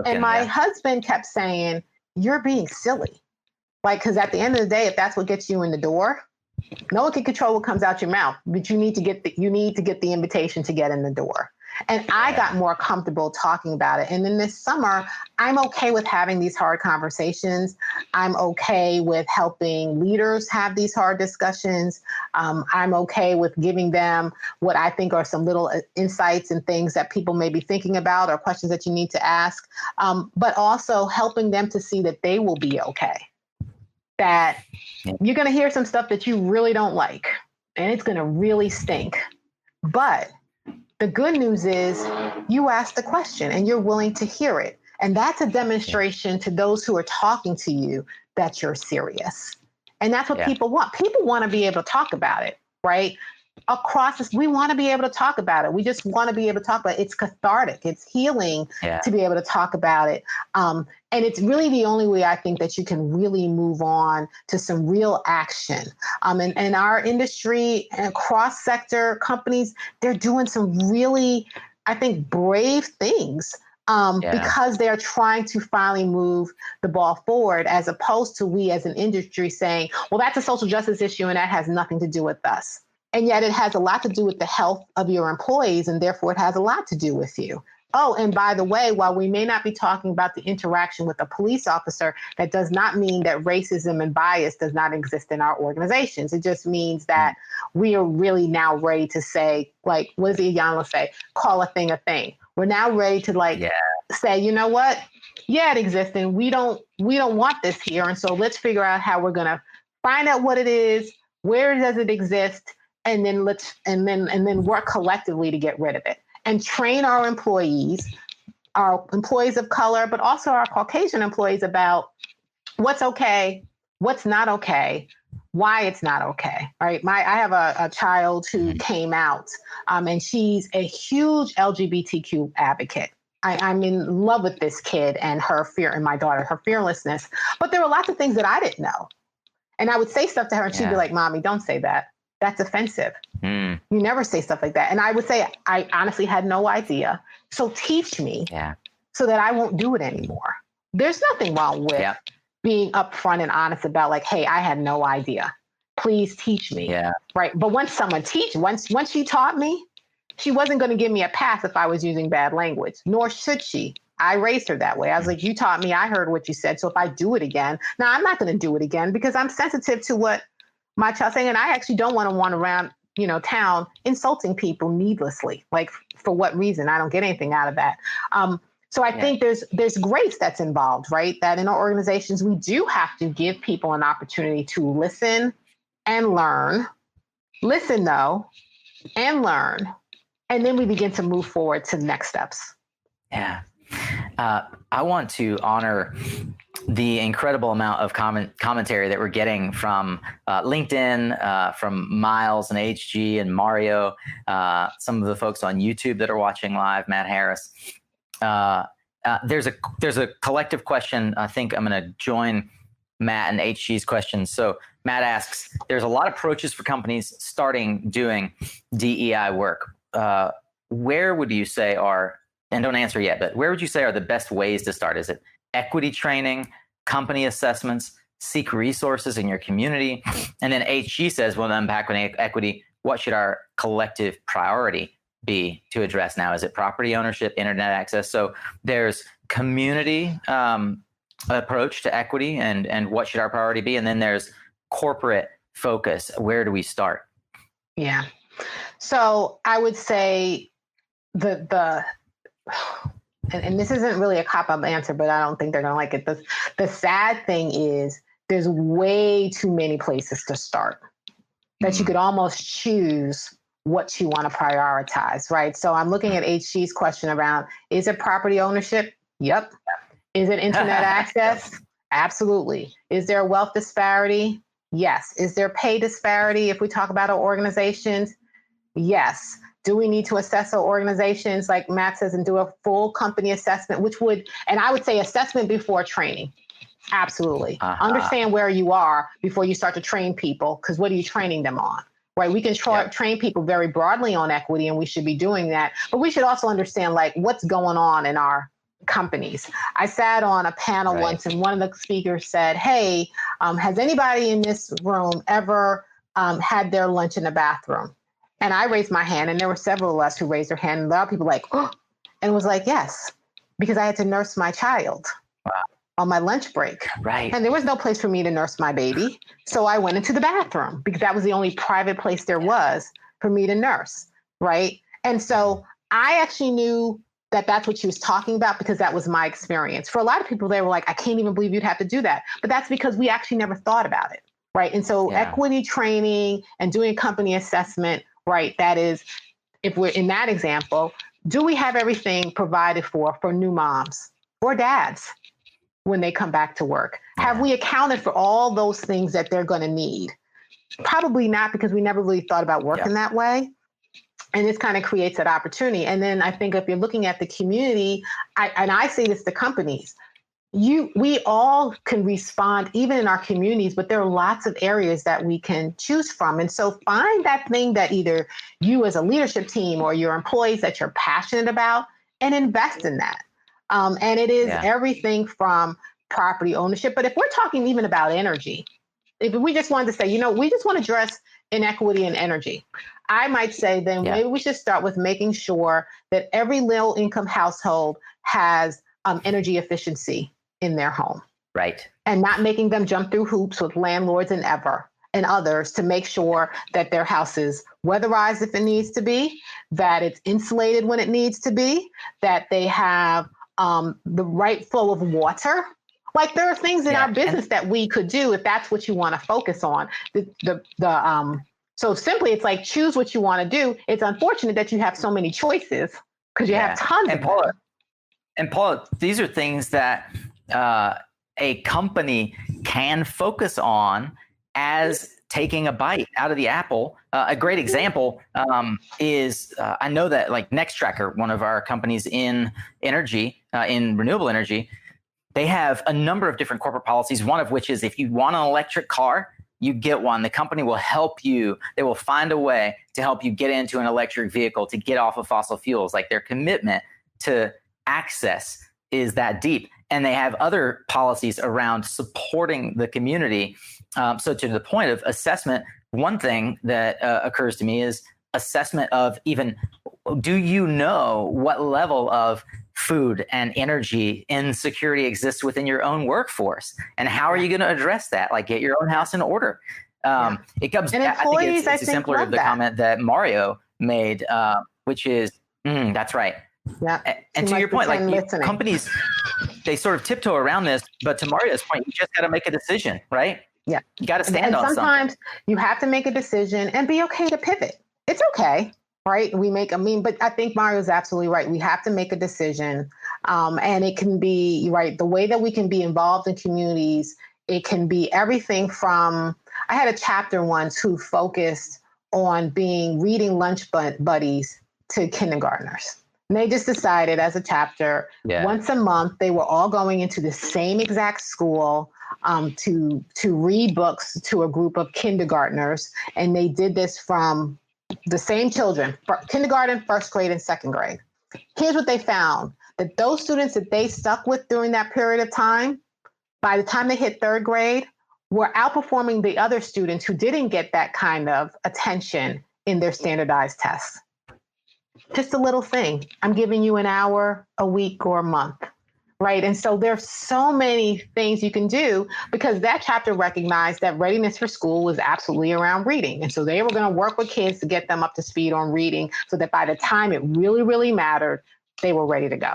And my husband kept saying, you're being silly. Like, because at the end of the day, if that's what gets you in the door, no one can control what comes out your mouth, but you need to get the invitation to get in the door. And I got more comfortable talking about it. And then this summer, I'm okay with having these hard conversations. I'm okay with helping leaders have these hard discussions. I'm okay with giving them what I think are some little insights and things that people may be thinking about or questions that you need to ask, but also helping them to see that they will be okay. That you're going to hear some stuff that you really don't like, and it's going to really stink. But the good news is you asked the question and you're willing to hear it. And that's a demonstration to those who are talking to you that you're serious. And that's what people want. People want to be able to talk about it, right? Across this, we want to be able to talk about it. We just want to be able to talk about it. It's cathartic. It's healing to be able to talk about it. And it's really the only way I think that you can really move on to some real action. And our industry and cross-sector companies, they're doing some really, I think, brave things because they're trying to finally move the ball forward, as opposed to we as an industry saying, well, that's a social justice issue and that has nothing to do with us. And yet it has a lot to do with the health of your employees, and therefore it has a lot to do with you. Oh, and by the way, while we may not be talking about the interaction with a police officer, that does not mean that racism and bias does not exist in our organizations. It just means that we are really now ready to say, like, what does Iyanla say? Call a thing a thing. We're now ready to say, you know what? Yeah, it exists, and we don't want this here. And so let's figure out how we're going to find out what it is, where does it exist, and then work collectively to get rid of it. And train our employees of color, but also our Caucasian employees about what's okay, what's not okay, why it's not okay. All right. I have a child who came out, and she's a huge LGBTQ advocate. I'm in love with this kid and her fear, and my daughter, her fearlessness. But there were lots of things that I didn't know. And I would say stuff to her and she'd be like, Mommy, don't say that. That's offensive. You never say stuff like that. And I would say, I honestly had no idea. So teach me so that I won't do it anymore. There's nothing wrong with being upfront and honest about like, hey, I had no idea. Please teach me. Right. But once she taught me, she wasn't going to give me a pass if I was using bad language, nor should she. I raised her that way. I was like, you taught me, I heard what you said. So if I do it again, now I'm not going to do it again because I'm sensitive to what my child's saying. And I actually don't want to run around, town insulting people needlessly. Like for what reason? I don't get anything out of that. So I think there's grace that's involved, right? That in our organizations, we do have to give people an opportunity to listen and learn, listen though, and learn. And then we begin to move forward to the next steps. Yeah. I want to honor the incredible amount of commentary that we're getting from LinkedIn, from Miles and HG and Mario, some of the folks on YouTube that are watching live, Matt Harris. There's a collective question. I think I'm going to join Matt and HG's questions. So Matt asks, there's a lot of approaches for companies doing DEI work. Where would you say are, and don't answer yet, but where would you say are the best ways to start? Is it equity training, company assessments, seek resources in your community? And then HG says, well, then back on equity, what should our collective priority be to address now? Is it property ownership, internet access? So there's community approach to equity and what should our priority be? And then there's corporate focus. Where do we start? Yeah. So I would say and this isn't really a cop-out answer, but I don't think they're going to like it. The sad thing is there's way too many places to start that you could almost choose what you want to prioritize, right? So I'm looking at HG's question around, is it property ownership? Yep. Is it internet access? Absolutely. Is there a wealth disparity? Yes. Is there pay disparity if we talk about our organizations? Yes. Do we need to assess our organizations, like Matt says, and do a full company assessment, and I would say assessment before training. Absolutely. Understand where you are before you start to train people, because what are you training them on? Right. We can train people very broadly on equity, and we should be doing that. But we should also understand like what's going on in our companies. I sat on a panel once, and one of the speakers said, hey, has anybody in this room ever had their lunch in the bathroom? And I raised my hand, and there were several of us who raised their hand. And a lot of people like, oh, and was like, yes, because I had to nurse my child. Wow. On my lunch break. Right. And there was no place for me to nurse my baby. So I went into the bathroom because that was the only private place there was for me to nurse. Right. And so I actually knew that that's what she was talking about because that was my experience. For a lot of people, they were like, I can't even believe you'd have to do that. But that's because we actually never thought about it. Right. And so equity training and doing a company assessment, right. That is, if we're in that example, do we have everything provided for new moms or dads when they come back to work? Have we accounted for all those things that they're going to need? Probably not, because we never really thought about working that way. And this kind of creates that opportunity. And then I think if you're looking at the community, I say this to companies, we all can respond even in our communities, but there are lots of areas that we can choose from. And so find that thing that either you as a leadership team or your employees that you're passionate about and invest in that. And it is everything from property ownership. But if we're talking even about energy, if we just wanted to say, we just want to address inequity in energy, I might say then maybe we should start with making sure that every low income household has energy efficiency in their home. Right. And not making them jump through hoops with landlords and others to make sure that their house is weatherized if it needs to be, that it's insulated when it needs to be, that they have the right flow of water. Like there are things in our business that we could do if that's what you want to focus on. So simply, it's like choose what you want to do. It's unfortunate that you have so many choices because you have tons of them. And Paula, these are things that a company can focus on as taking a bite out of the apple. A great example is I know that like Nextracker, one of our companies in energy, in renewable energy, they have a number of different corporate policies, one of which is if you want an electric car, you get one. The company will help you. They will find a way to help you get into an electric vehicle, to get off of fossil fuels. Like their commitment to access is that deep. And they have other policies around supporting the community. So to the point of assessment, one thing that occurs to me is assessment of even, do you know what level of food and energy insecurity exists within your own workforce? And how are you going to address that? Like get your own house in order. It comes back, I think it's similar to the comment that Mario made, which is, that's right. Yeah. And to your point, like companies, they sort of tiptoe around this, but to Mario's point, you just got to make a decision, right? Yeah. You got to stand on something. Sometimes you have to make a decision and be okay to pivot. It's okay. Right. But I think Mario's absolutely right. We have to make a decision. And it can be the way that we can be involved in communities. It can be everything from, I had a chapter once who focused on reading lunch buddies to kindergartners. And they just decided as a chapter, once a month, they were all going into the same exact school to read books to a group of kindergartners. And they did this from the same children, kindergarten, first grade, and second grade. Here's what they found, that those students that they stuck with during that period of time, by the time they hit third grade, were outperforming the other students who didn't get that kind of attention in their standardized tests. Just a little thing. I'm giving you an hour a week or a month, right? And so there's so many things you can do because that chapter recognized that readiness for school was absolutely around reading. And so they were going to work with kids to get them up to speed on reading so that by the time it really, really mattered, they were ready to go.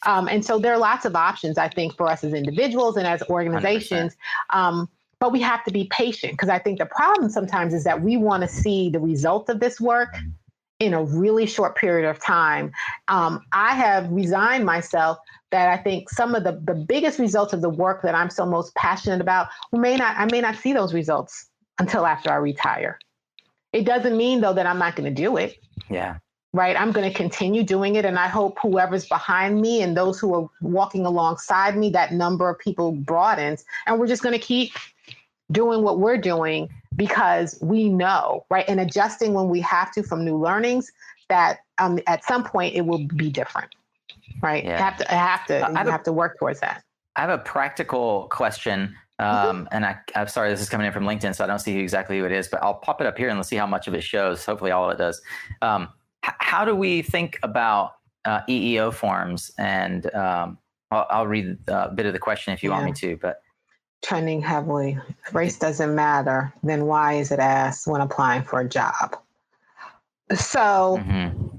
And so there are lots of options, I think, for us as individuals and as organizations. But we have to be patient because I think the problem sometimes is that we want to see the result of this work in a really short period of time. I have resigned myself that I think some of the biggest results of the work that I'm so most passionate about, I may not see those results until after I retire. It doesn't mean though that I'm not going to do it. Yeah. right? I'm going to continue doing it. And I hope whoever's behind me and those who are walking alongside me, that number of people broadens. And we're just going to keep doing what we're doing because we know, right? And adjusting when we have to from new learnings that at some point it will be different, right? Yeah. You have to work towards that. I have a practical question. And I'm sorry, this is coming in from LinkedIn, so I don't see exactly who it is, but I'll pop it up here and let's see how much of it shows. Hopefully all of it does. How do we think about EEO forms? And I'll read a bit of the question if you want me to. But trending heavily. If race doesn't matter, then why is it asked when applying for a job? So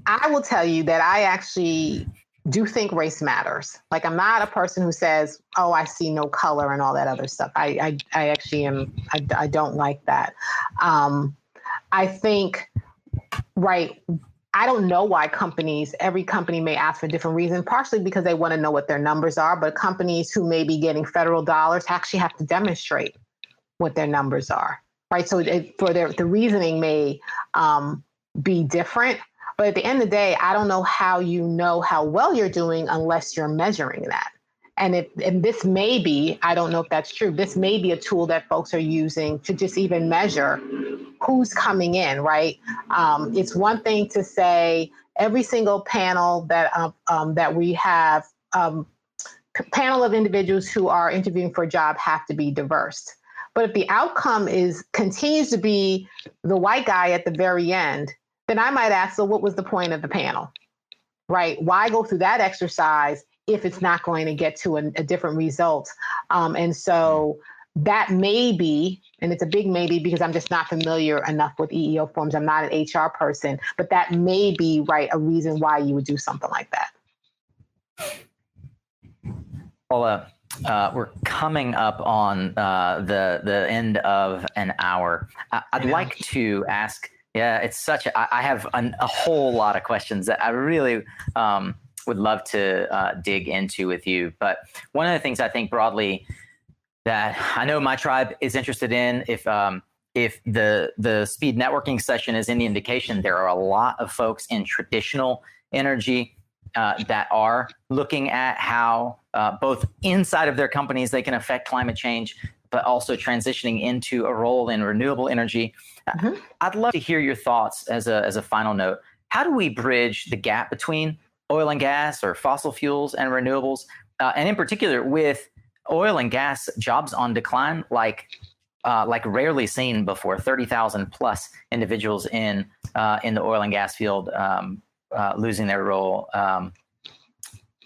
I will tell you that I actually do think race matters. Like, I'm not a person who says, oh, I see no color and all that other stuff. I actually am. I don't like that. I think, right. I don't know why every company may ask for different reasons, partially because they want to know what their numbers are, but companies who may be getting federal dollars actually have to demonstrate what their numbers are, right? So the reasoning may be different, but at the end of the day, I don't know how you know how well you're doing unless you're measuring that. And this may be, I don't know if that's true, this may be a tool that folks are using to just even measure who's coming in, right? It's one thing to say every single panel that we have, panel of individuals who are interviewing for a job have to be diverse. But if the outcome continues to be the white guy at the very end, then I might ask, so what was the point of the panel, right? Why go through that exercise if it's not going to get to a different result? And so that may be, and it's a big maybe because I'm just not familiar enough with EEO forms. I'm not an HR person, but that may be, right, a reason why you would do something like that. Paula, we're coming up on the end of an hour. I'd like to ask, it's such I have a whole lot of questions that I really would love to dig into with you. But one of the things I think broadly that I know my tribe is interested in, if the speed networking session is any indication, there are a lot of folks in traditional energy that are looking at how both inside of their companies they can affect climate change, but also transitioning into a role in renewable energy. I'd love to hear your thoughts as a final note. How do we bridge the gap between oil and gas or fossil fuels and renewables, and in particular with oil and gas jobs on decline, like rarely seen before, 30,000 plus individuals in the oil and gas field losing their role.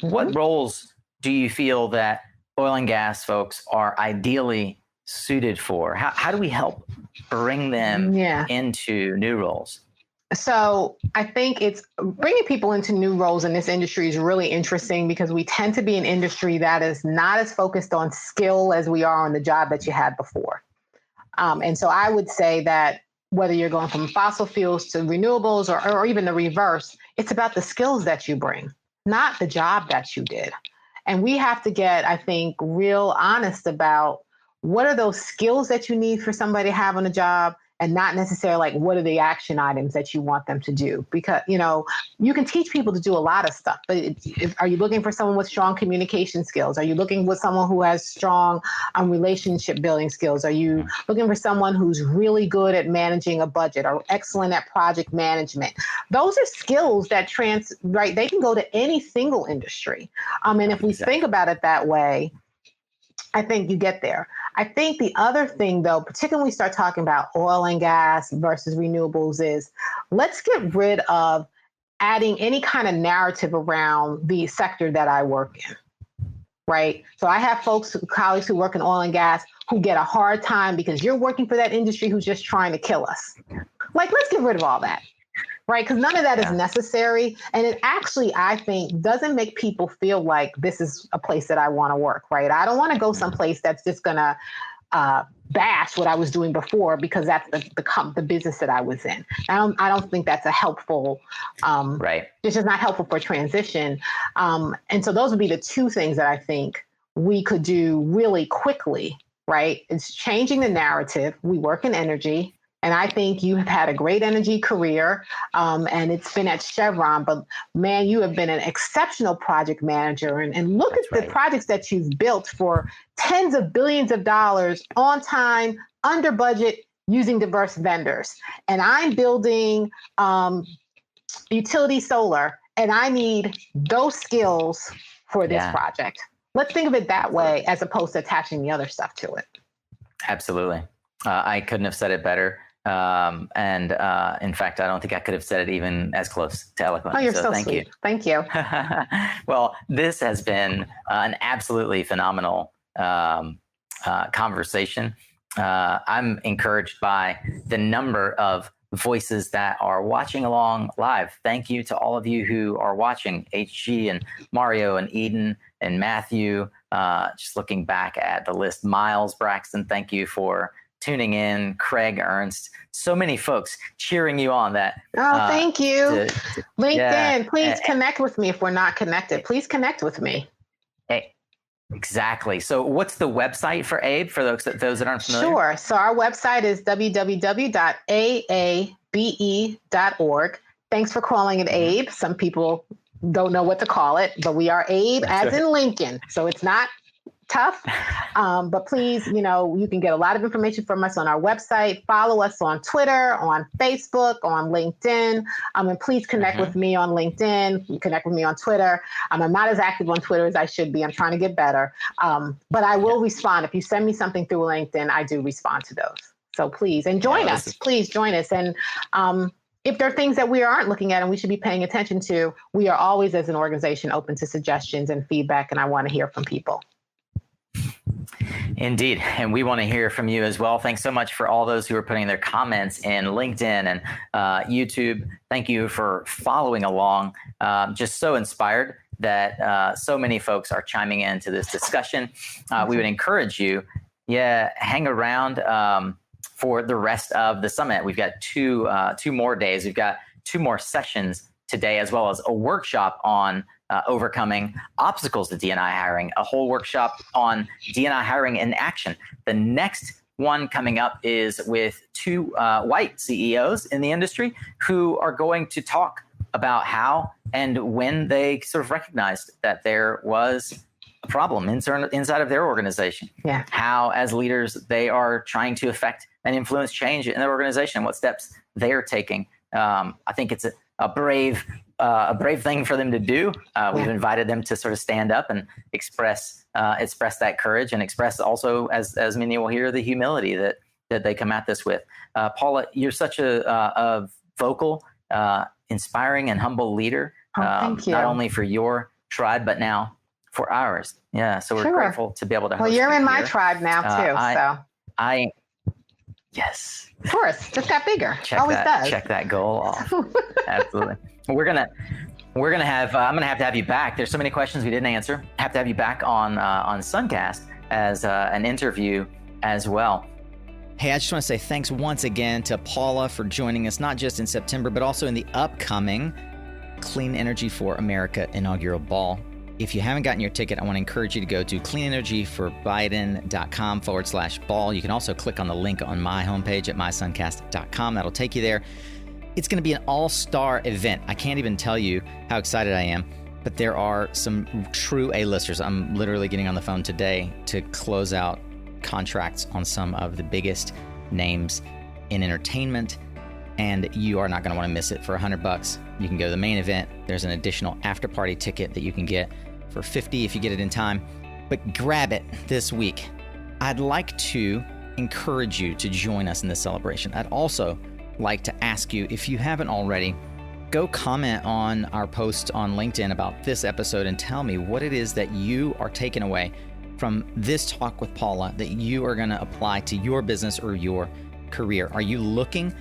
What roles do you feel that oil and gas folks are ideally suited for? How do we help bring them into new roles? So I think it's bringing people into new roles in this industry is really interesting because we tend to be an industry that is not as focused on skill as we are on the job that you had before. And so I would say that whether you're going from fossil fuels to renewables or even the reverse, it's about the skills that you bring, not the job that you did. And we have to get, I think, real honest about what are those skills that you need for somebody to have on a job, and not necessarily like what are the action items that you want them to do. Because, you can teach people to do a lot of stuff, but are you looking for someone with strong communication skills? Are you looking for someone who has strong relationship building skills? Are you looking for someone who's really good at managing a budget or excellent at project management? Those are skills that they can go to any single industry. And if we think about it that way, I think you get there. I think the other thing, though, particularly when we start talking about oil and gas versus renewables, is let's get rid of adding any kind of narrative around the sector that I work in, right? So I have colleagues who work in oil and gas who get a hard time because you're working for that industry who's just trying to kill us. Like, let's get rid of all that. Right? Because none of that is necessary. And it actually, I think, doesn't make people feel like this is a place that I want to work, right? I don't want to go someplace that's just going to bash what I was doing before because that's the business that I was in. I don't think that's a helpful, it's just not helpful for transition. And so those would be the two things that I think we could do really quickly, right? It's changing the narrative. We work in energy. And I think you have had a great energy career, and it's been at Chevron, but man, you have been an exceptional project manager. And look at the projects that you've built for tens of billions of dollars on time, under budget, using diverse vendors. And I'm building utility solar, and I need those skills for this project. Let's think of it that way, as opposed to attaching the other stuff to it. Absolutely. I couldn't have said it better. In fact, I don't think I could have said it even as close to eloquently. Oh, you're so thank sweet. you. Thank you. Well, this has been an absolutely phenomenal conversation. I'm encouraged by the number of voices that are watching along live. Thank you to all of you who are watching, HG and Mario and Eden and Matthew. Just looking back at the list, Miles Braxton, thank you for tuning in. Craig Ernst, so many folks cheering you on. Thank you. LinkedIn, please connect with me if we're not connected. Please connect with me. Exactly. So what's the website for AABE for those that aren't familiar? Sure. So our website is www.aabe.org. Thanks for calling it AABE. Some people don't know what to call it, but we are AABE as in Lincoln. So it's not tough. But please, you can get a lot of information from us on our website. Follow us on Twitter, on Facebook, on LinkedIn. And please connect with me on LinkedIn. You connect with me on Twitter. I'm not as active on Twitter as I should be. I'm trying to get better. But I will respond. If you send me something through LinkedIn, I do respond to those. So please, and join us. Please join us. And if there are things that we aren't looking at and we should be paying attention to, we are always, as an organization, open to suggestions and feedback. And I want to hear from people. Indeed. And we want to hear from you as well. Thanks so much for all those who are putting their comments in LinkedIn and YouTube. Thank you for following along. Just so inspired that so many folks are chiming into this discussion. We would encourage you, hang around for the rest of the summit. We've got two more days. We've got 2 more sessions today, as well as a workshop on overcoming obstacles to D&I hiring, a whole workshop on D&I hiring in action. The next one coming up is with 2 white CEOs in the industry who are going to talk about how and when they sort of recognized that there was a problem inside of their organization. How, as leaders, they are trying to affect and influence change in their organization, what steps they are taking. I think it's a brave thing for them to do. We've invited them to sort of stand up and express that courage, and express also, as many will hear, the humility that they come at this with. Paula, you're such a vocal, inspiring, and humble leader. Thank you. Not only for your tribe, but now for ours. Yeah, so we're grateful to be able to host you're in my here. tribe now too. Yes. Of course, just got bigger. Check that goal off. Absolutely. We're gonna have. I'm gonna have to have you back. There's so many questions we didn't answer. Have to have you back on SunCast as an interview as well. Hey, I just want to say thanks once again to Paula for joining us, not just in September, but also in the upcoming Clean Energy for America inaugural ball. If you haven't gotten your ticket, I want to encourage you to go to cleanenergyforbiden.com/ball. You can also click on the link on my homepage at mysuncast.com. That'll take you there. It's going to be an all-star event. I can't even tell you how excited I am, but there are some true A-listers. I'm literally getting on the phone today to close out contracts on some of the biggest names in entertainment, and you are not going to want to miss it. For $100, you can go to the main event. There's an additional after-party ticket that you can get for $50 if you get it in time, but grab it this week. I'd like to encourage you to join us in this celebration. I'd also like to ask you, if you haven't already, go comment on our post on LinkedIn about this episode and tell me what it is that you are taking away from this talk with Paula that you are going to apply to your business or your career. Are you looking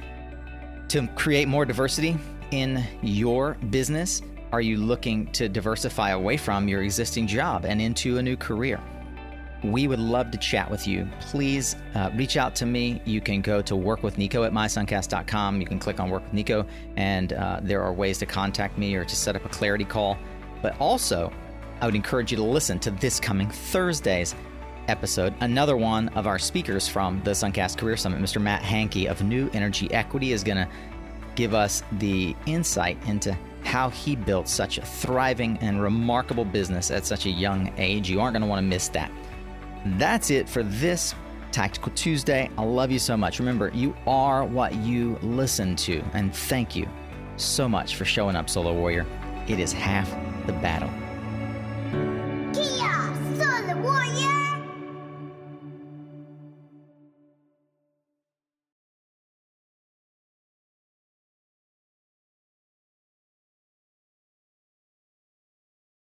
to create more diversity in your business? Are you looking to diversify away from your existing job and into a new career? We would love to chat with you. Please reach out to me. You can go to workwithnico at mysuncast.com. You can click on Work with Nico, and there are ways to contact me or to set up a clarity call. But also, I would encourage you to listen to this coming Thursday's episode, another one of our speakers from the SunCast Career Summit, Mr. Matt Hankey of New Energy Equity, is going to give us the insight into how he built such a thriving and remarkable business at such a young age. You aren't going to want to miss that. That's it for this Tactical Tuesday. I love you so much. Remember, you are what you listen to. And thank you so much for showing up, Solo Warrior. It is half the battle.